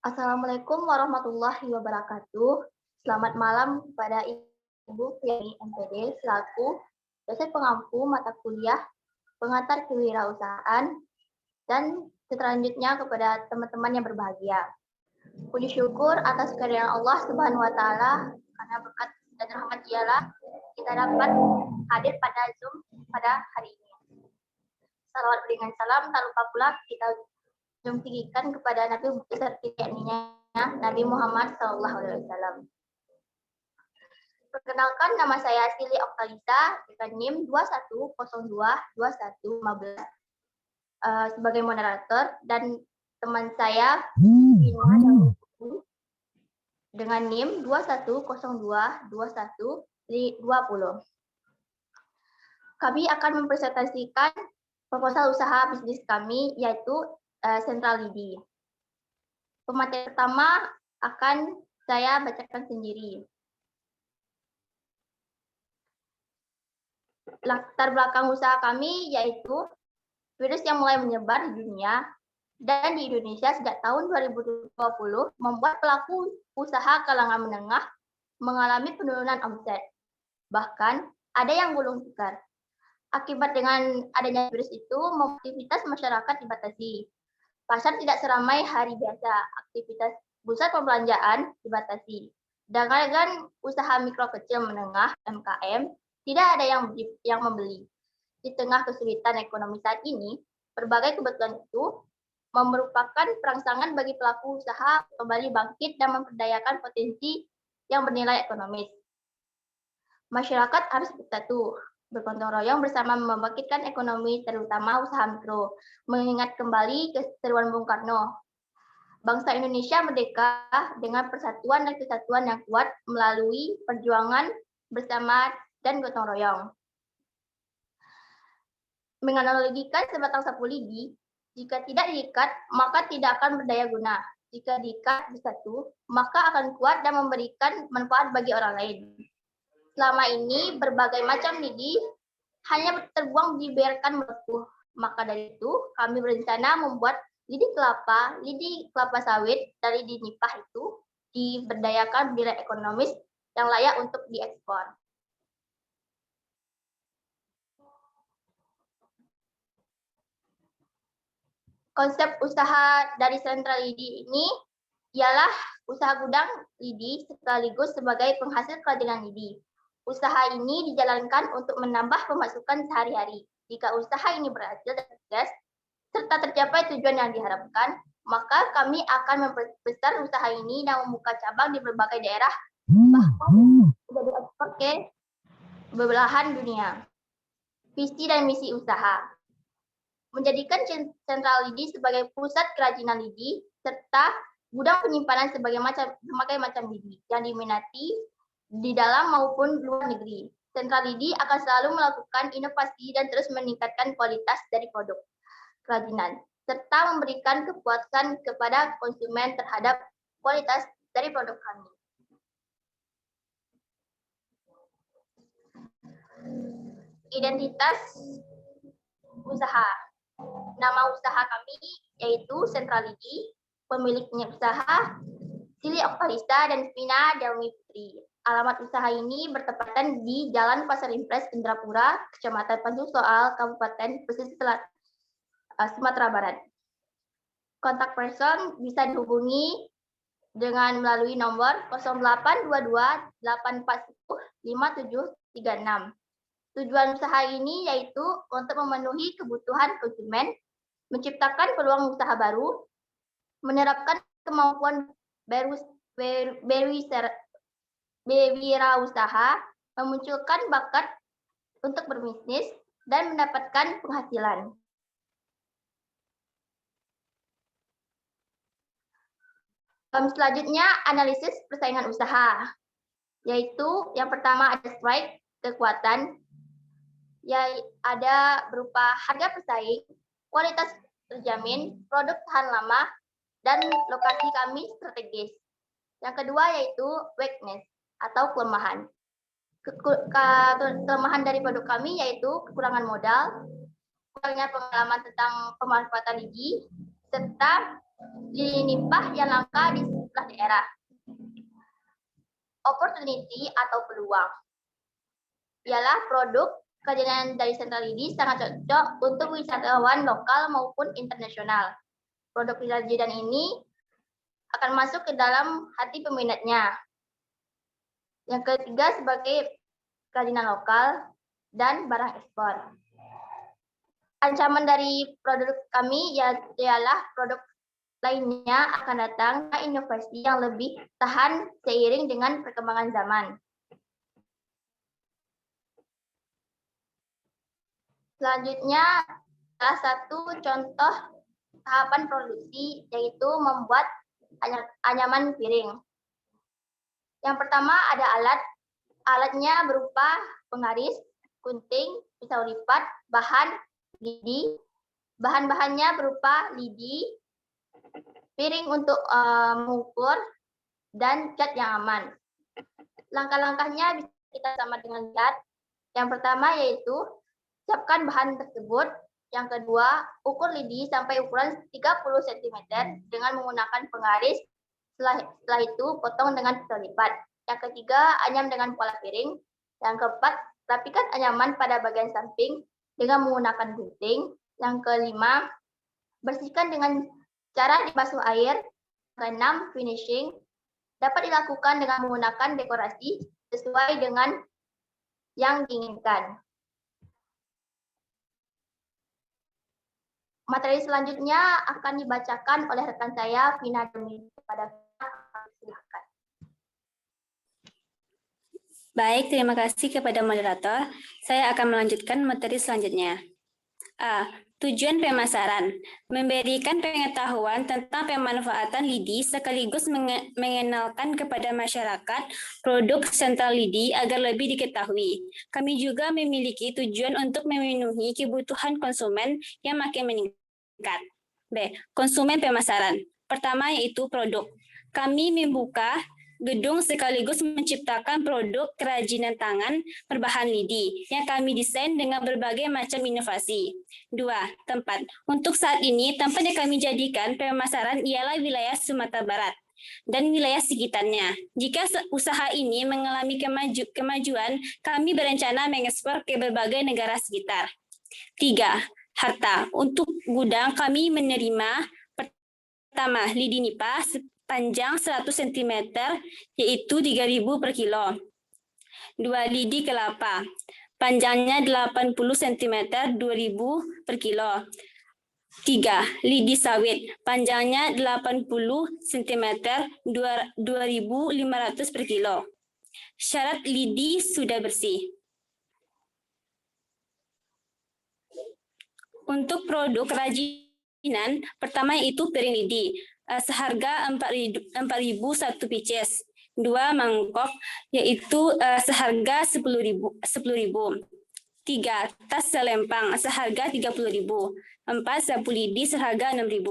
Assalamualaikum warahmatullahi wabarakatuh. Selamat malam kepada Ibu Fiani MPD selaku dosen pengampu mata kuliah pengantar kewirausahaan dan selanjutnya kepada teman-teman yang berbahagia. Puji syukur atas kehadiran Allah Subhanahu wa taala karena berkat dan rahmat Dialah kita dapat hadir pada Zoom pada hari ini. Salawat dengan salam tak lupa pula kita tinggikan kepada Nabi besar yakninya Nabi Muhammad SAW. Perkenalkan, nama saya Sili Oktalisa dengan NIM 21022115 sebagai moderator dan teman saya Vina dengan NIM 21022120. Kami akan mempresentasikan proposal usaha bisnis kami yaitu Central Lidi. Pemateri pertama akan saya bacakan sendiri. Latar belakang usaha kami yaitu virus yang mulai menyebar di dunia dan di Indonesia sejak tahun 2020 membuat pelaku usaha kalangan menengah mengalami penurunan omset. Bahkan ada yang gulung tikar. Akibat dengan adanya virus itu, aktivitas masyarakat dibatasi. Pasar tidak seramai hari biasa, aktivitas pusat perbelanjaan dibatasi. Dagangan usaha mikro kecil menengah (MKM) tidak ada yang membeli. Di tengah kesulitan ekonomi saat ini, berbagai kebutuhan itu merupakan perangsangan bagi pelaku usaha kembali bangkit dan memperdayakan potensi yang bernilai ekonomis. Masyarakat harus bersatu, bergotong royong bersama membangkitkan ekonomi terutama usaha mikro, mengingat kembali keseruan Bung Karno. Bangsa Indonesia merdeka dengan persatuan dan kesatuan yang kuat melalui perjuangan bersama dan gotong royong. Menganalogikan sebatang sapu lidi, jika tidak diikat maka tidak akan berdaya guna. Jika diikat bersatu, maka akan kuat dan memberikan manfaat bagi orang lain. Selama ini berbagai macam lidi hanya terbuang dibiarkan melepuh. Maka dari itu kami berencana membuat lidi kelapa sawit dari lidi nipah itu diberdayakan bernilai ekonomis yang layak untuk diekspor. Konsep usaha dari Central Lidi ini ialah usaha gudang lidi sekaligus sebagai penghasil kerajinan lidi. Usaha ini dijalankan untuk menambah pemasukan sehari-hari. Jika usaha ini berhasil dan sukses, serta tercapai tujuan yang diharapkan, maka kami akan memperbesar usaha ini dan membuka cabang di berbagai daerah, bahkan menjadi ekspor ke belahan dunia. Visi dan misi usaha: menjadikan Central Lidi sebagai pusat kerajinan lidi, serta gudang penyimpanan sebagai macam lidi yang diminati di dalam maupun luar negeri. Central Lidi akan selalu melakukan inovasi dan terus meningkatkan kualitas dari produk kerajinan, serta memberikan kepuasan kepada konsumen terhadap kualitas dari produk kami. Identitas usaha. Nama usaha kami yaitu Central Lidi, pemiliknya usaha Sili Oktalisa dan Vina Delmi Putri. Alamat usaha ini bertepatan di Jalan Pasar Impres, Indrapura, Kecamatan Tanjung Soal, Kabupaten Pesisir Selatan, Sumatera Barat. Kontak person bisa dihubungi dengan melalui nomor 0822 840 5736. Tujuan usaha ini yaitu untuk memenuhi kebutuhan konsumen, menciptakan peluang usaha baru, menerapkan kemampuan berwirausaha, memunculkan bakat untuk berbisnis, dan mendapatkan penghasilan. Selanjutnya, analisis persaingan usaha, yaitu yang pertama ada strike, kekuatan, yang ada berupa harga pesaing, kualitas terjamin, produk tahan lama, dan lokasi kami strategis. Yang kedua yaitu weakness atau kelemahan. Kelemahan dari produk kami yaitu kekurangan modal, kurangnya pengalaman tentang pemanfaatan lidi, serta lidi nipah yang langka di sejumlah daerah. Opportunity atau peluang ialah produk kerajinan dari Sentral Lidi sangat cocok untuk wisatawan lokal maupun internasional. Produk kerajinan ini akan masuk ke dalam hati peminatnya. Yang ketiga sebagai kerajinan lokal dan barang ekspor. Ancaman dari produk kami ialah produk lainnya akan datang inovasi yang lebih tahan seiring dengan perkembangan zaman. Selanjutnya, salah satu contoh tahapan produksi yaitu membuat anyaman piring. Yang pertama ada alat. Alatnya berupa pengaris, gunting, pisau lipat, bahan, lidi. Bahan-bahannya berupa lidi, piring untuk mengukur, dan cat yang aman. Langkah-langkahnya bisa kita sama dengan lihat. Yang pertama yaitu siapkan bahan tersebut. Yang kedua, ukur lidi sampai ukuran 30 cm dengan menggunakan pengaris. Setelah itu, potong dengan pisau lipat. Yang ketiga, anyam dengan pola piring. Yang keempat, rapikan anyaman pada bagian samping dengan menggunakan gunting. Yang kelima, bersihkan dengan cara dibasuh air. Keenam, finishing. Dapat dilakukan dengan menggunakan dekorasi sesuai dengan yang diinginkan. Materi selanjutnya akan dibacakan oleh rekan saya, Vina Demi. Kepada silakan. Baik, terima kasih kepada moderator. Saya akan melanjutkan materi selanjutnya. A. Tujuan pemasaran, memberikan pengetahuan tentang pemanfaatan lidi sekaligus mengenalkan kepada masyarakat produk Sentral Lidi agar lebih diketahui. Kami juga memiliki tujuan untuk memenuhi kebutuhan konsumen yang makin meningkat. B. Konsumen pemasaran. Pertama yaitu produk. Kami membuka gedung sekaligus menciptakan produk kerajinan tangan berbahan lidi yang kami desain dengan berbagai macam inovasi. 2. Tempat. Untuk saat ini, tempat yang kami jadikan pemasaran ialah wilayah Sumatera Barat dan wilayah sekitarnya. Jika usaha ini mengalami kemajuan, kami berencana mengekspor ke berbagai negara sekitar. 3. Harta. Untuk gudang kami menerima pertama lidi nipah panjang 100 cm, yaitu 3.000 per kilo. 2. Lidi kelapa, panjangnya 80 cm, 2.000 per kilo. 3. Lidi sawit, panjangnya 80 cm, 2.500 per kilo. Syarat lidi sudah bersih. Untuk produk kerajinan, pertama itu piring lidi, seharga 4.000 satu pieces. 2 mangkok, yaitu seharga 10.000. 3 tas selempang seharga 30.000. 4 sapu lidi seharga 6.000.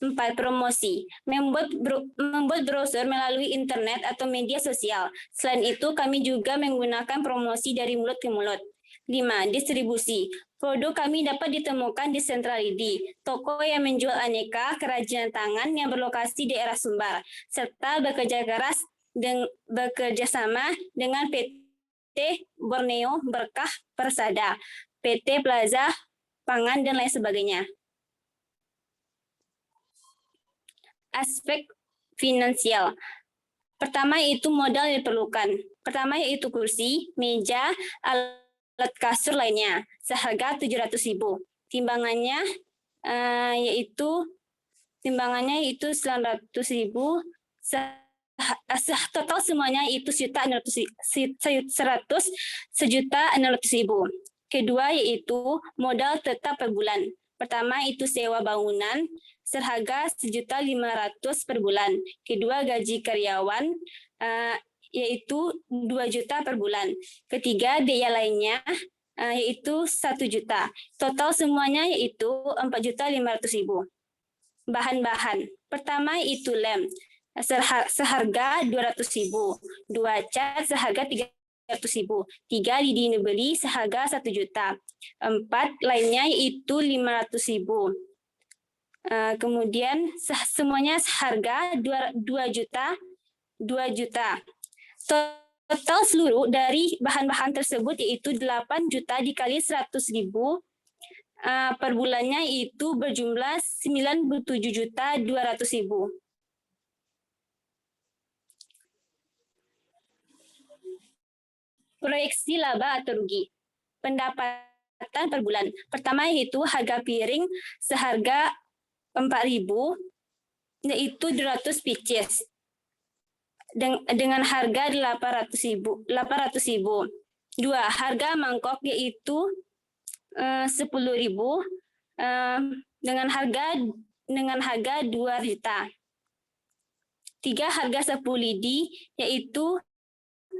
4 promosi, membuat brosur melalui internet atau media sosial. Selain itu, kami juga menggunakan promosi dari mulut ke mulut. 5. Distribusi. Produk kami dapat ditemukan di Sentral Lidi, toko yang menjual aneka kerajinan tangan yang berlokasi di daerah Sumbar, serta bekerja sama dengan PT Borneo Berkah Persada, PT Plaza Pangan, dan lain sebagainya. Aspek finansial. Pertama yaitu modal yang diperlukan. Pertama yaitu kursi, meja, alat kasur lainnya seharga 700.000. Timbangannya yaitu 900.000. Total semuanya itu 1.600.000. Kedua yaitu modal tetap per bulan. Pertama itu sewa bangunan seharga 1.500.000 per bulan. Kedua gaji karyawan yaitu 2 juta per bulan. Ketiga, biaya lainnya yaitu 1 juta. Total semuanya yaitu 4.500.000. Bahan-bahan. Pertama itu lem seharga 200.000. 2 cat seharga 300.000. 3 lidi beli seharga 1 juta. 4 lainnya yaitu 500.000. Kemudian semuanya harga 2 juta. Total seluruh dari bahan-bahan tersebut yaitu 8 juta dikali 100.000 per bulannya itu berjumlah 97.200.000. Proyeksi laba atau rugi. Pendapatan per bulan. Pertama yaitu harga piring seharga 4.000 yaitu 200 pieces dengan harga 800.000. Dua, harga mangkok yaitu 10.000 dengan harga 2 juta. Tiga, harga 10 lidi yaitu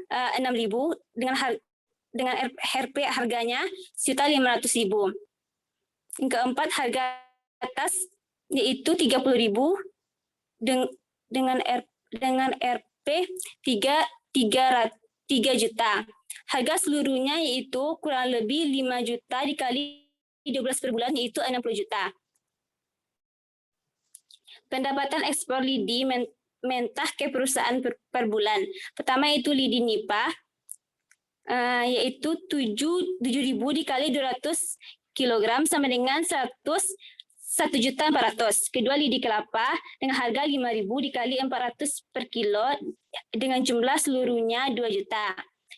6.000 dengan RP harganya 1.500.000. Yang keempat, harga atas yaitu 30.000 dengan RP 3 juta. Harga seluruhnya yaitu kurang lebih 5 juta dikali 12 per bulan yaitu 60 juta. Pendapatan ekspor lidi mentah ke perusahaan per bulan. Pertama itu lidi NIPA yaitu 7.000 dikali 200 kg sama dengan 1.400.000. Kedua, lidi kelapa dengan harga 5.000 dikali 400 per kilo dengan jumlah seluruhnya 2 juta.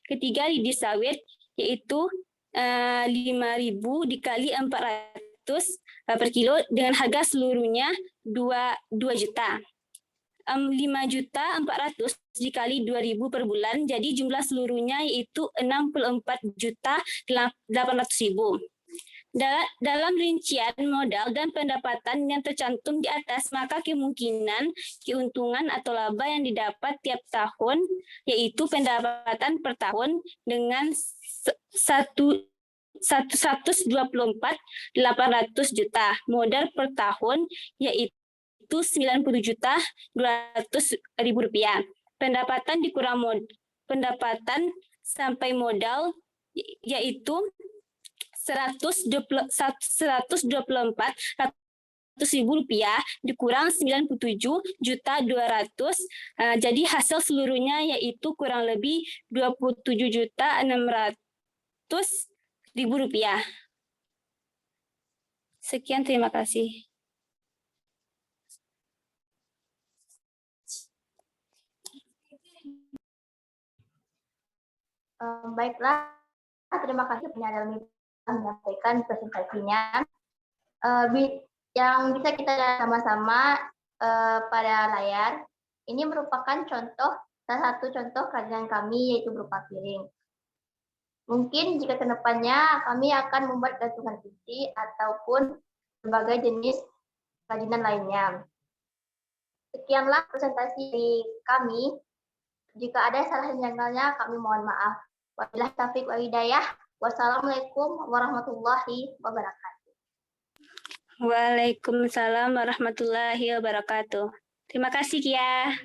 Ketiga, lidi sawit yaitu 5.000 dikali 400 per kilo dengan harga seluruhnya 2 juta. 5.400.000 dikali 2.000 per bulan, jadi jumlah seluruhnya yaitu 64.800.000. Dalam rincian modal dan pendapatan yang tercantum di atas, maka kemungkinan keuntungan atau laba yang didapat tiap tahun yaitu pendapatan per tahun dengan 124.800 juta, modal per tahun yaitu 90.200.000 rupiah. Pendapatan dikurang pendapatan sampai modal yaitu 124.000 rupiah dikurang 97.200.000, jadi hasil seluruhnya yaitu kurang lebih 27.600.000 rupiah. Sekian, terima kasih. Baiklah, terima kasih penyadar menyampaikan presentasinya. Yang bisa kita lihat sama-sama pada layar, ini merupakan salah satu contoh kerajinan kami yaitu berupa piring. Mungkin jika kedepannya kami akan membuat gantungan kunci ataupun berbagai jenis kerajinan lainnya. Sekianlah presentasi dari kami. Jika ada salah dan janggalnya, kami mohon maaf. Wabillahi taufiq wal hidayah. Wassalamualaikum warahmatullahi wabarakatuh. Waalaikumsalam warahmatullahi wabarakatuh. Terima kasih, Kia.